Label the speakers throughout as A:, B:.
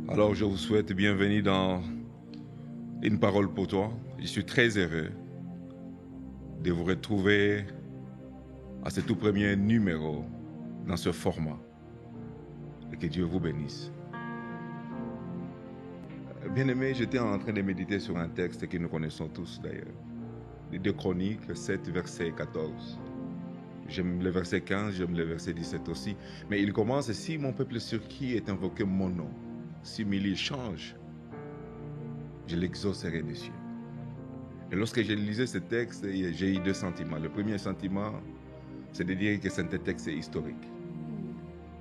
A: Alors je vous souhaite bienvenue dans Une parole pour toi. Je suis très heureux de vous retrouver à ce tout premier numéro dans ce format. Et que Dieu vous bénisse. Bien-aimé, j'étais en train de méditer sur un texte que nous connaissons tous d'ailleurs. Les 2 Chroniques 7, verset 14. J'aime le verset 15, j'aime le verset 17 aussi. Mais il commence « Si mon peuple sur qui est invoqué mon nom, si mes change, je l'exaucerai des cieux. » Et lorsque je lisais ce texte, j'ai eu 2 sentiments. Le premier sentiment, c'est de dire que c'est un texte historique.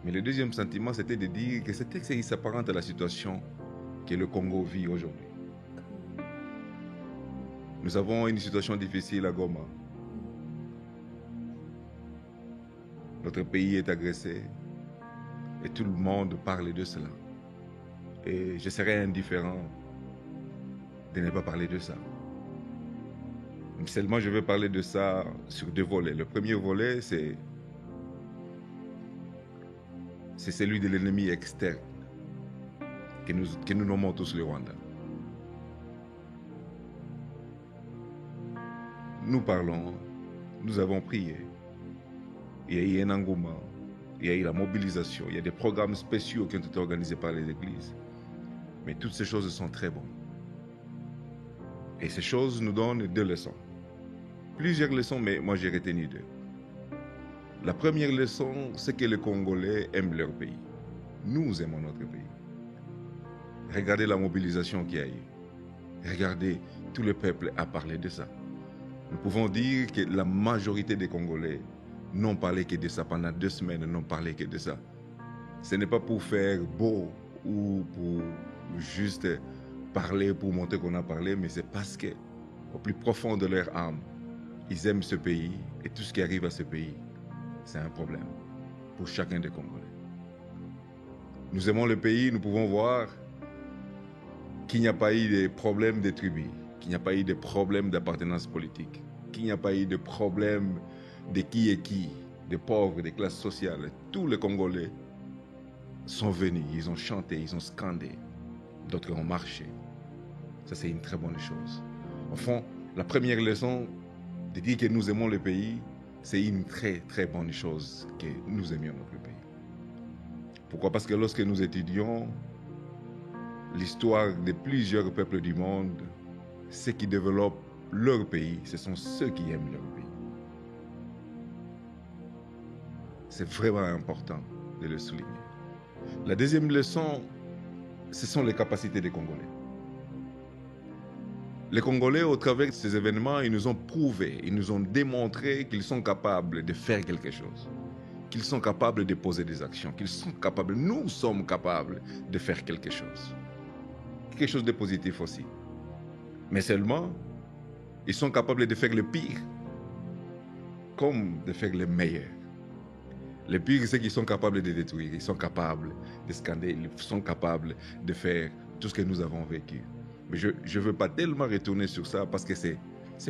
A: Mais le deuxième sentiment, c'était de dire que ce texte s'apparente à la situation que le Congo vit aujourd'hui. Nous avons une situation difficile à Goma. Notre pays est agressé et tout le monde parle de cela. Et je serais indifférent de ne pas parler de ça. Seulement, je vais parler de ça sur 2 volets. Le premier volet, c'est celui de l'ennemi externe que nous nommons tous le Rwanda. Nous parlons, nous avons prié. Il y a eu un engouement, il y a eu la mobilisation, il y a des programmes spéciaux qui ont été organisés par les églises. Mais toutes ces choses sont très bonnes. Et ces choses nous donnent 2 leçons. Plusieurs leçons, mais moi j'ai retenu 2. La première leçon, c'est que les Congolais aiment leur pays. Nous aimons notre pays. Regardez la mobilisation qu'il y a eu. Regardez, tout le peuple a parlé de ça. Nous pouvons dire que la majorité des Congolais n'ont parlé que de ça. Pendant 2 semaines, n'ont parlé que de ça. Ce n'est pas pour faire beau ou pour juste parler, pour montrer qu'on a parlé, mais c'est parce que, au plus profond de leur âme, ils aiment ce pays et tout ce qui arrive à ce pays, c'est un problème pour chacun des Congolais. Nous aimons le pays, nous pouvons voir qu'il n'y a pas eu de problème de tribus, qu'il n'y a pas eu de problème d'appartenance politique, qu'il n'y a pas eu de problème de qui est qui, des pauvres, des classes sociales. Tous les Congolais sont venus, ils ont chanté, ils ont scandé, d'autres ont marché. Ça, c'est une très bonne chose. Au fond, la première leçon de dire que nous aimons le pays, c'est une très très bonne chose que nous aimions notre pays. Pourquoi? Parce que lorsque nous étudions l'histoire de plusieurs peuples du monde, ceux qui développent leur pays, ce sont ceux qui aiment leur pays. C'est vraiment important de le souligner. La deuxième leçon, ce sont les capacités des Congolais. Les Congolais, au travers de ces événements, ils nous ont prouvé, ils nous ont démontré qu'ils sont capables de faire quelque chose, qu'ils sont capables de poser des actions, qu'ils sont capables, nous sommes capables de faire quelque chose de positif aussi. Mais seulement, ils sont capables de faire le pire, comme de faire le meilleur. Le pire, c'est qu'ils sont capables de détruire, ils sont capables de scander, ils sont capables de faire tout ce que nous avons vécu. Mais je ne veux pas tellement retourner sur ça parce que c'est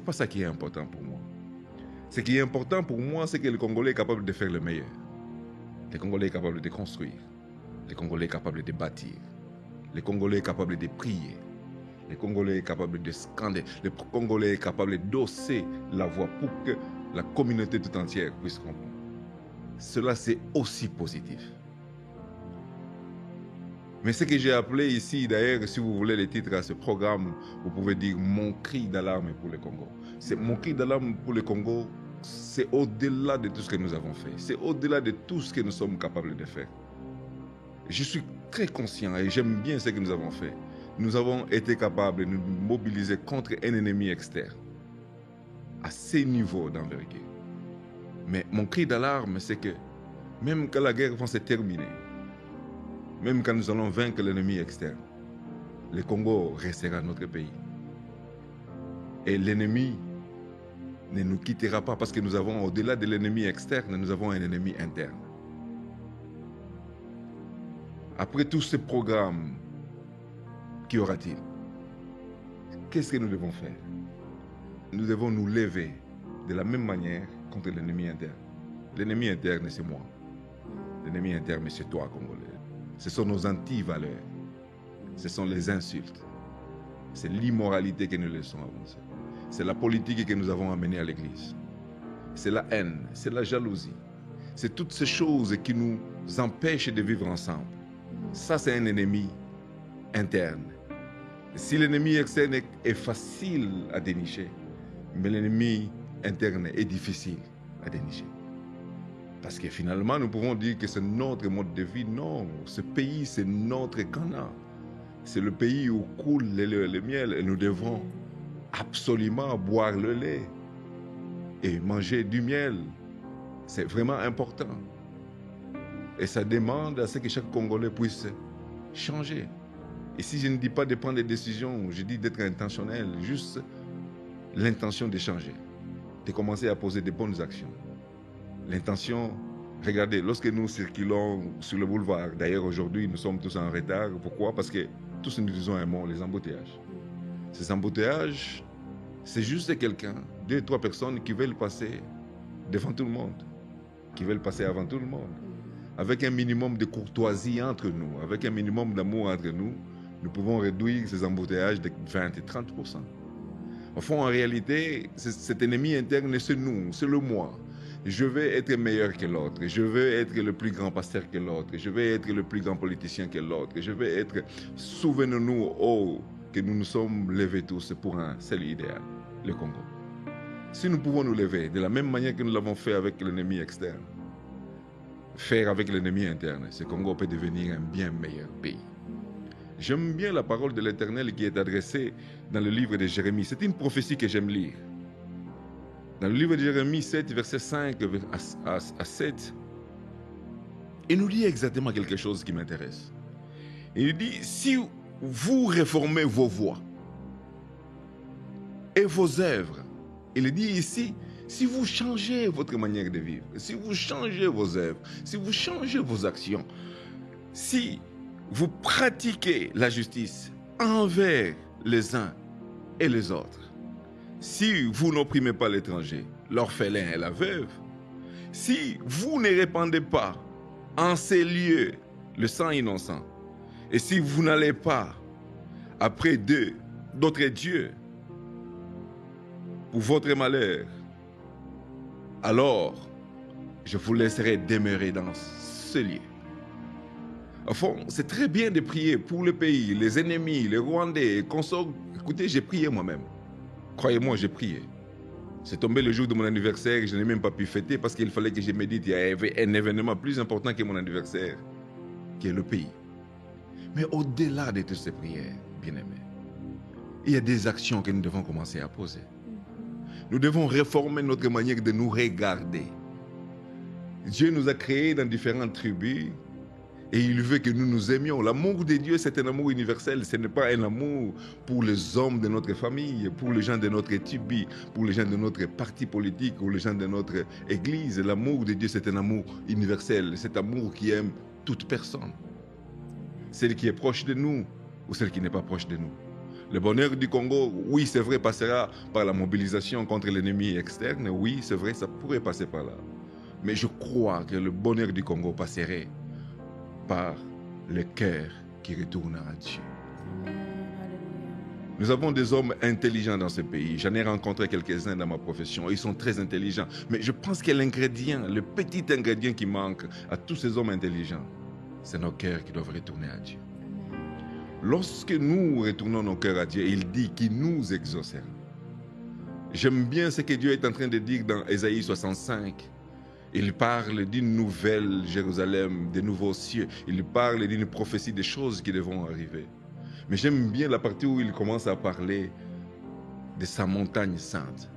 A: pas ça qui est important pour moi. Ce qui est important pour moi, c'est que le Congolais est capable de faire le meilleur. Le Congolais est capable de construire. Le Congolais est capable de bâtir. Le Congolais est capable de prier. Le Congolais est capable de scander. Le Congolais est capable d'osser la voix pour que la communauté tout entière puisse comprendre. Cela, c'est aussi positif. Mais ce que j'ai appelé ici, d'ailleurs, si vous voulez le titre à ce programme, vous pouvez dire « Mon cri d'alarme pour le Congo ». Mon cri d'alarme pour le Congo, c'est au-delà de tout ce que nous avons fait. C'est au-delà de tout ce que nous sommes capables de faire. Je suis très conscient et j'aime bien ce que nous avons fait. Nous avons été capables de nous mobiliser contre un ennemi externe à ces niveaux d'envergure. Mais mon cri d'alarme, c'est que même quand la guerre va se terminer, même quand nous allons vaincre l'ennemi externe, le Congo restera notre pays. Et l'ennemi ne nous quittera pas parce que nous avons, au-delà de l'ennemi externe, nous avons un ennemi interne. Après tous ces programmes, qu'y aura-t-il? Qu'est-ce que nous devons faire? Nous devons nous lever de la même manière contre l'ennemi interne. L'ennemi interne, c'est moi. L'ennemi interne, c'est toi, Congolais. Ce sont nos anti-valeurs. Ce sont les insultes. C'est l'immoralité que nous laissons avancer. C'est la politique que nous avons amenée à l'église. C'est la haine, c'est la jalousie. C'est toutes ces choses qui nous empêchent de vivre ensemble. Ça, c'est un ennemi interne. Si l'ennemi externe est facile à dénicher, mais l'ennemi interne est difficile à dénicher. Parce que finalement, nous pouvons dire que c'est notre mode de vie. Non, ce pays, c'est notre Ghana. C'est le pays où coule le lait et le miel. Et nous devons absolument boire le lait et manger du miel. C'est vraiment important. Et ça demande à ce que chaque Congolais puisse changer. Et si je ne dis pas de prendre des décisions, je dis d'être intentionnel, juste l'intention de changer, de commencer à poser de bonnes actions. L'intention, regardez, lorsque nous circulons sur le boulevard, d'ailleurs aujourd'hui nous sommes tous en retard, pourquoi? Parce que tous nous disons un mot, les embouteillages. Ces embouteillages, c'est juste quelqu'un, 2 ou 3 personnes qui veulent passer devant tout le monde, qui veulent passer avant tout le monde. Avec un minimum de courtoisie entre nous, avec un minimum d'amour entre nous, nous pouvons réduire ces embouteillages de 20 et 30%. Au fond, en réalité, cet ennemi interne, c'est nous, c'est le moi. Je veux être meilleur que l'autre, je veux être le plus grand pasteur que l'autre, je veux être le plus grand politicien que l'autre, je veux être... Souvenons-nous, oh, que nous nous sommes levés tous pour un seul idéal, le Congo. Si nous pouvons nous lever de la même manière que nous l'avons fait avec l'ennemi externe, faire avec l'ennemi interne, ce Congo peut devenir un bien meilleur pays. J'aime bien la parole de l'Éternel qui est adressée dans le livre de Jérémie. C'est une prophétie que j'aime lire. Dans le livre de Jérémie 7, verset 5 à 7, il nous dit exactement quelque chose qui m'intéresse. Il dit, si vous réformez vos voies et vos œuvres, il dit ici, si vous changez votre manière de vivre, si vous changez vos œuvres, si vous changez vos actions, si vous pratiquez la justice envers les uns et les autres, si vous n'opprimez pas l'étranger, l'orphelin et la veuve, si vous ne répandez pas en ces lieux le sang innocent, et si vous n'allez pas après d'autres dieux pour votre malheur, alors je vous laisserai demeurer dans ce lieu. Au fond, c'est très bien de prier pour le pays, les ennemis, les Rwandais, consorts. Écoutez, j'ai prié moi-même. Croyez-moi, j'ai prié. C'est tombé le jour de mon anniversaire et je n'ai même pas pu fêter parce qu'il fallait que je médite. Il y avait un événement plus important que mon anniversaire, qui est le pays. Mais au-delà de toutes ces prières, bien-aimés, il y a des actions que nous devons commencer à poser. Nous devons réformer notre manière de nous regarder. Dieu nous a créés dans différentes tribus et il veut que nous nous aimions. L'amour de Dieu, c'est un amour universel. Ce n'est pas un amour pour les hommes de notre famille, pour les gens de notre tribu, pour les gens de notre parti politique ou les gens de notre église. L'amour de Dieu, c'est un amour universel. C'est un amour qui aime toute personne. Celle qui est proche de nous ou celle qui n'est pas proche de nous. Le bonheur du Congo, oui, c'est vrai, passera par la mobilisation contre l'ennemi externe. Oui, c'est vrai, ça pourrait passer par là. Mais je crois que le bonheur du Congo passerait par le cœur qui retourne à Dieu. Nous avons des hommes intelligents dans ce pays. J'en ai rencontré quelques-uns dans ma profession. Ils sont très intelligents. Mais je pense que l'ingrédient, le petit ingrédient qui manque à tous ces hommes intelligents, c'est nos cœurs qui doivent retourner à Dieu. Lorsque nous retournons nos cœurs à Dieu, il dit qu'il nous exaucera. J'aime bien ce que Dieu est en train de dire dans Ésaïe 65. Il parle d'une nouvelle Jérusalem, des nouveaux cieux. Il parle d'une prophétie des choses qui devront arriver. Mais j'aime bien la partie où il commence à parler de sa montagne sainte.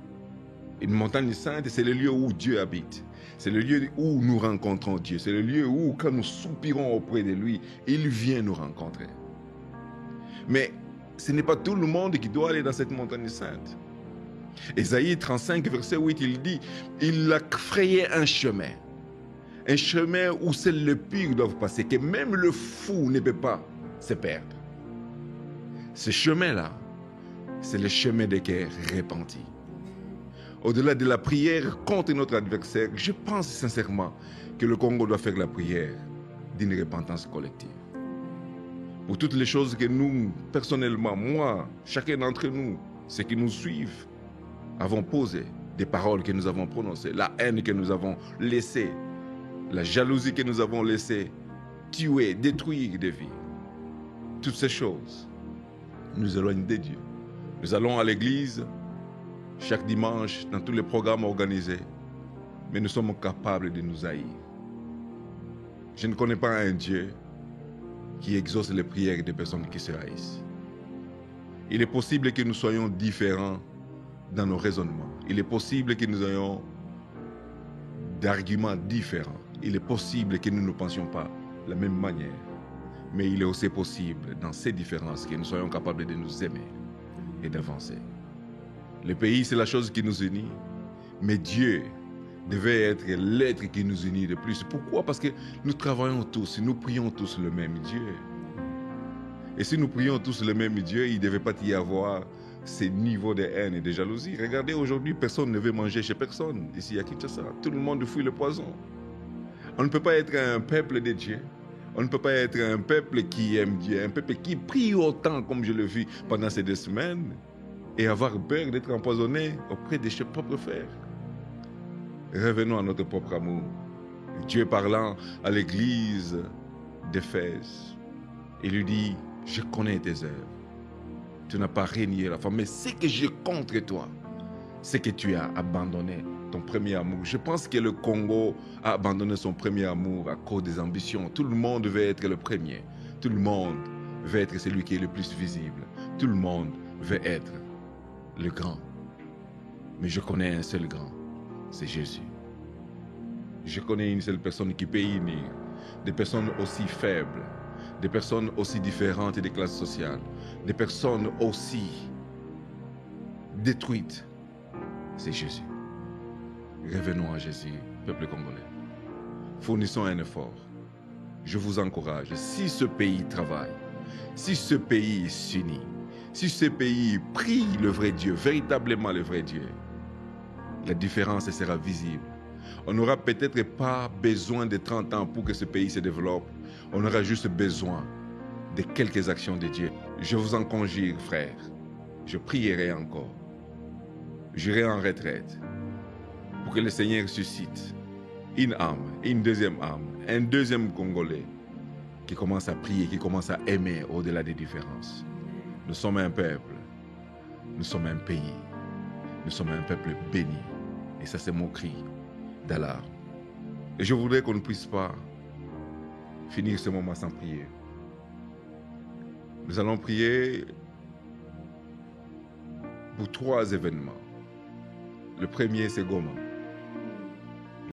A: Une montagne sainte, c'est le lieu où Dieu habite. C'est le lieu où nous rencontrons Dieu. C'est le lieu où, quand nous soupirons auprès de lui, il vient nous rencontrer. Mais ce n'est pas tout le monde qui doit aller dans cette montagne sainte. Ésaïe 35, verset 8, il dit, il a frayé un chemin où seuls les purs doivent passer, que même le fou ne peut pas se perdre. Ce chemin-là, c'est le chemin des cœurs repentis. Au-delà de la prière contre notre adversaire, je pense sincèrement que le Congo doit faire la prière d'une repentance collective. pour toutes les choses que nous, personnellement, moi, chacun d'entre nous, ceux qui nous suivent, avons posées, des paroles que nous avons prononcées, la haine que nous avons laissée, la jalousie que nous avons laissée tuer, détruire des vies. Toutes ces choses nous éloignent de Dieu. Nous allons à l'église chaque dimanche dans tous les programmes organisés, mais nous sommes capables de nous haïr. Je ne connais pas un Dieu qui exauce les prières des personnes qui se haïssent. Il est possible que nous soyons différents dans nos raisonnements. Il est possible que nous ayons d'arguments différents. Il est possible que nous ne pensions pas de la même manière. Mais il est aussi possible, dans ces différences, que nous soyons capables de nous aimer et d'avancer. Le pays, c'est la chose qui nous unit, mais Dieu devait être l'être qui nous unit le plus. Pourquoi? Parce que nous travaillons tous, nous prions tous le même Dieu. Et si nous prions tous le même Dieu, il ne devait pas y avoir ces niveaux de haine et de jalousie. Regardez, aujourd'hui, personne ne veut manger chez personne. Ici à Kinshasa, tout le monde fuit le poison. On ne peut pas être un peuple de Dieu. On ne peut pas être un peuple qui aime Dieu, un peuple qui prie autant comme je le vis pendant ces 2 semaines et avoir peur d'être empoisonné auprès de ses propres frères. Revenons à notre propre amour. Dieu parlant à l'église d'Éphèse, il lui dit, je connais tes œuvres. Tu n'as pas régné la femme, mais ce que j'ai contre toi, c'est que tu as abandonné ton premier amour. Je pense que le Congo a abandonné son premier amour à cause des ambitions. Tout le monde veut être le premier. Tout le monde veut être celui qui est le plus visible. Tout le monde veut être le grand. Mais je connais un seul grand, c'est Jésus. Je connais une seule personne qui peut unir des personnes aussi faibles, des personnes aussi différentes des classes sociales, des personnes aussi détruites. C'est Jésus. Revenons à Jésus, peuple congolais. Fournissons un effort. Je vous encourage. Si ce pays travaille, si ce pays s'unit, si ce pays prie le vrai Dieu, véritablement le vrai Dieu, la différence sera visible. On n'aura peut-être pas besoin de 30 ans pour que ce pays se développe. On aura juste besoin de quelques actions de Dieu. Je vous en conjure, frères. Je prierai encore. J'irai en retraite pour que le Seigneur suscite une âme, une deuxième âme, un deuxième Congolais qui commence à prier, qui commence à aimer au-delà des différences. Nous sommes un peuple, nous sommes un pays, nous sommes un peuple béni. Et ça, c'est mon cri d'alarme. Et je voudrais qu'on ne puisse pas finir ce moment sans prier. Nous allons prier pour 3 événements. Le premier, c'est Goma.